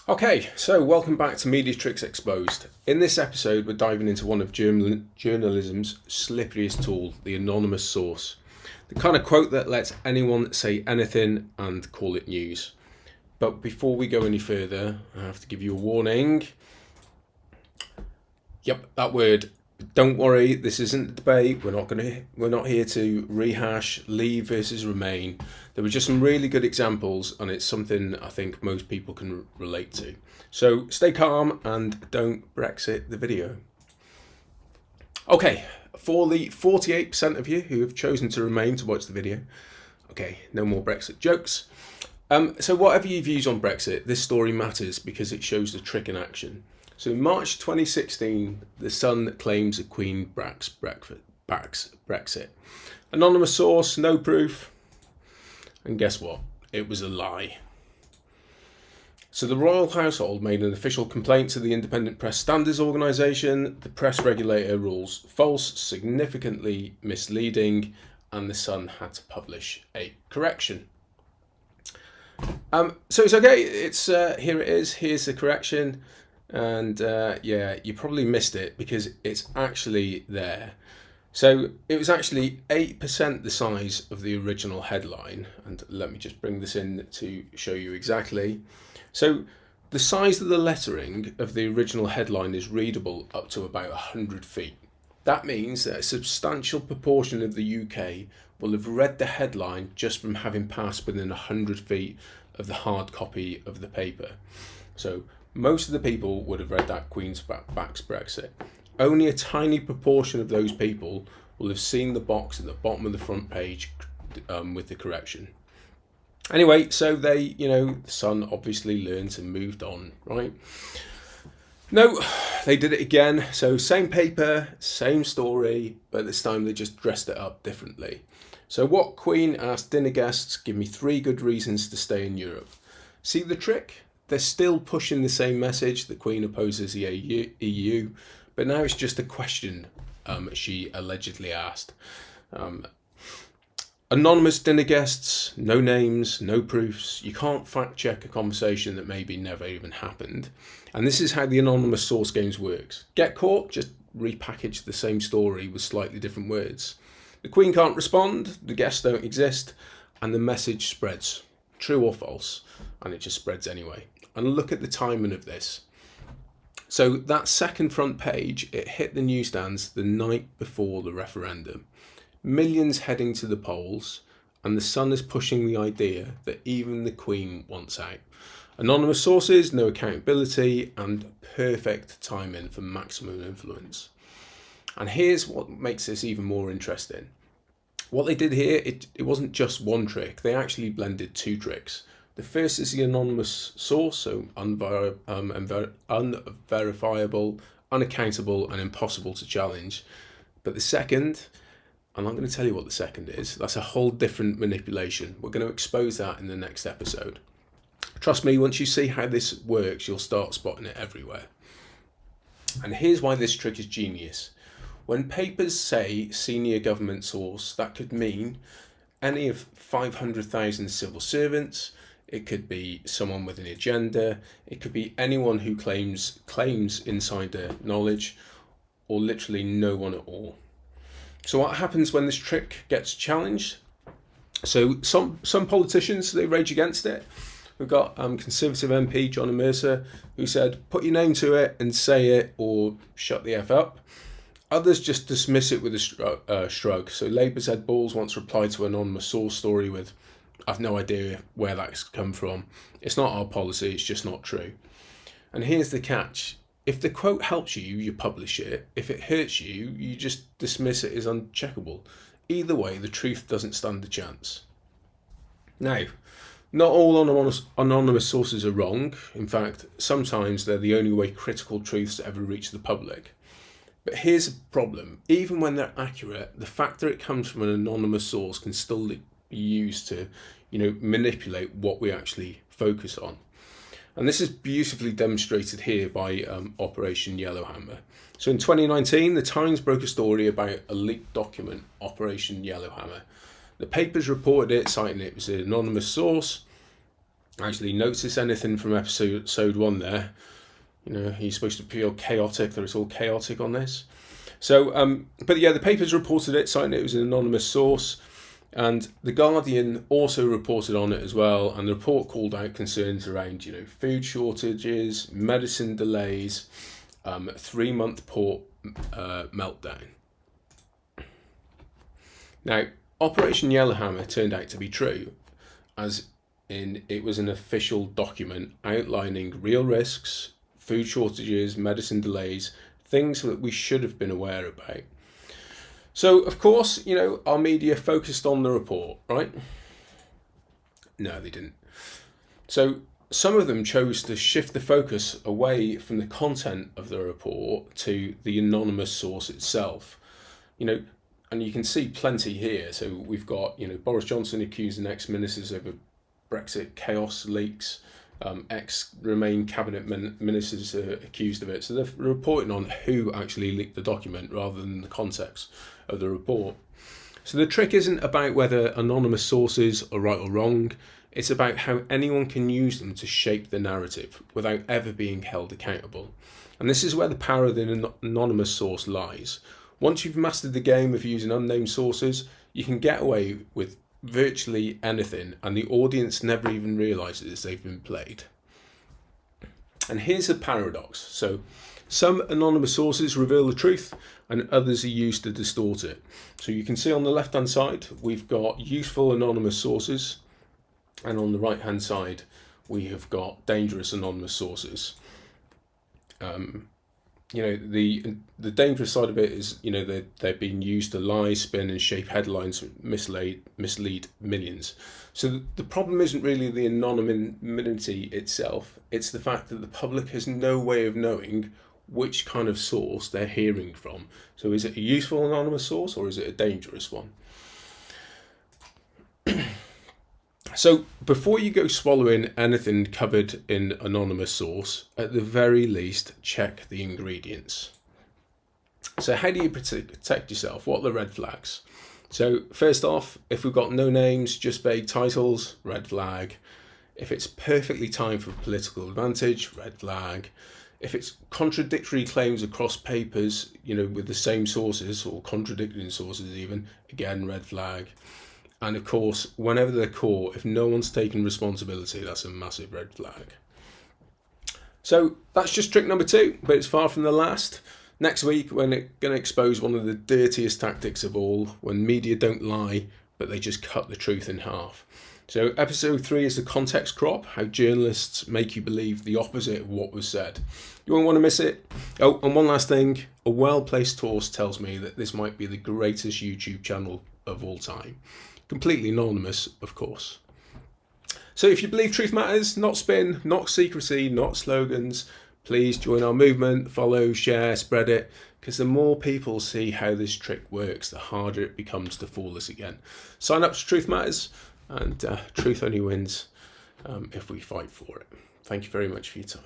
Okay, so welcome back to Media Tricks Exposed. In this episode, we're diving into one of journalism's slippiest tool, the anonymous source. The kind of quote that lets anyone say anything and call it news. But before we go any further, I have to give you a warning. Yep, that word. Don't worry, this isn't a debate. We're not here to rehash Leave versus Remain. There were just some really good examples, and it's something I think most people can relate to. So stay calm and don't Brexit the video. Okay, for the 48% of you who have chosen to remain to watch the video, okay, no more Brexit jokes. So whatever your views on Brexit, this story matters because it shows the trick in action. So in March 2016, The Sun claims the Queen backs Brexit. Anonymous source, no proof. And guess what? It was a lie. So the royal household made an official complaint to the Independent Press Standards Organisation. The press regulator rules false, significantly misleading, and The Sun had to publish a correction. So it's okay. It's here it is. Here's the correction. And yeah, you probably missed it because it's actually there. So it was actually 8% the size of the original headline. And let me just bring this in to show you exactly. So the size of the lettering of the original headline is readable up to about 100 feet. That means that a substantial proportion of the UK will have read the headline just from having passed within 100 feet of the hard copy of the paper. So most of the people would have read that Queen's backs Brexit. Only a tiny proportion of those people will have seen the box at the bottom of the front page with the correction. Anyway, so they, the Sun obviously learned and moved on, right? No, they did it again. So same paper, same story, but this time they just dressed it up differently. So what Queen asked dinner guests, give me 3 good reasons to stay in Europe. See the trick? They're still pushing the same message. The Queen opposes the EU, but now it's just a question she allegedly asked. Anonymous dinner guests, no names, no proofs. You can't fact check a conversation that maybe never even happened. And this is how the anonymous source games works. Get caught, just repackage the same story with slightly different words. The Queen can't respond, the guests don't exist, and the message spreads, true or false, and it just spreads anyway. And look at the timing of this. So that second front page, it hit the newsstands the night before the referendum. Millions heading to the polls, and the Sun is pushing the idea that even the Queen wants out. Anonymous sources, no accountability, and perfect timing for maximum influence. And here's what makes this even more interesting. What they did here, it wasn't just one trick. They actually blended 2 tricks. The first is the anonymous source, so unverifiable, unaccountable, and impossible to challenge. But the second, and I'm going to tell you what the second is, that's a whole different manipulation. We're going to expose that in the next episode. Trust me, once you see how this works, you'll start spotting it everywhere. And here's why this trick is genius. When papers say senior government source, that could mean any of 500,000 civil servants. It could be someone with an agenda. It could be anyone who claims insider knowledge, or literally no one at all. So what happens when this trick gets challenged? So some politicians, they rage against it. We've got Conservative MP John Mercer, who said, put your name to it and say it or shut the F up. Others just dismiss it with a shrug. So Labour's Ed Balls once replied to an anonymous source story with, I've no idea where that's come from. It's not our policy, it's just not true. And here's the catch. If the quote helps you, you publish it. If it hurts you, you just dismiss it as uncheckable. Either way, the truth doesn't stand a chance. Now, not all anonymous sources are wrong. In fact, sometimes they're the only way critical truths ever reach the public. But here's the problem. Even when they're accurate, the fact that it comes from an anonymous source can still be used to, manipulate what we actually focus on. And this is beautifully demonstrated here by Operation Yellowhammer. So in 2019, the Times broke a story about a leaked document, Operation Yellowhammer. The papers reported it, citing it was an anonymous source. actually notice anything from episode 1 there. You know, he's supposed to feel chaotic, that it's all chaotic on this. So, but yeah, the papers reported it, citing it was an anonymous source, and the Guardian also reported on it as well. And the report called out concerns around, you know, food shortages, medicine delays, 3-month port meltdown. Now, Operation Yellowhammer turned out to be true, as in it was an official document outlining real risks, food shortages, medicine delays, things that we should have been aware about. So, of course, you know, our media focused on the report, right? No, they didn't. So, some of them chose to shift the focus away from the content of the report to the anonymous source itself. You know, and you can see plenty here. So we've got, you know, Boris Johnson accusing ex-ministers over Brexit chaos leaks. Ex-Remain cabinet ministers are accused of it. So they're reporting on who actually leaked the document rather than the context of the report. So the trick isn't about whether anonymous sources are right or wrong. It's about how anyone can use them to shape the narrative without ever being held accountable. And this is where the power of the anonymous source lies. Once you've mastered the game of using unnamed sources, you can get away with virtually anything, and the audience never even realises they've been played. And here's a paradox. So some anonymous sources reveal the truth and others are used to distort it. So you can see on the left hand side we've got useful anonymous sources, and on the right hand side we have got dangerous anonymous sources. You know, the dangerous side of it is, you know, they're being used to lie, spin and shape headlines, mislead millions. So the problem isn't really the anonymity itself, it's the fact that the public has no way of knowing which kind of source they're hearing from. So is it a useful anonymous source or is it a dangerous one? So before you go swallowing anything covered in anonymous source, at the very least, check the ingredients. So how do you protect yourself? What are the red flags? So first off, if we've got no names, just vague titles, red flag. If it's perfectly timed for political advantage, red flag. If it's contradictory claims across papers, you know, with the same sources or contradicting sources even, again, red flag. And of course, whenever they're caught, if no one's taken responsibility, that's a massive red flag. So that's just trick number 2, but it's far from the last. Next week, we're going to expose one of the dirtiest tactics of all, when media don't lie, but they just cut the truth in half. So episode 3 is the context crop, how journalists make you believe the opposite of what was said. You won't want to miss it. Oh, and one last thing, a well-placed source tells me that this might be the greatest YouTube channel of all time. Completely anonymous, of course. So if you believe truth matters, not spin, not secrecy, not slogans, please join our movement, follow, share, spread it, because the more people see how this trick works, the harder it becomes to fool us again. Sign up to Truth Matters, and truth only wins if we fight for it. Thank you very much for your time.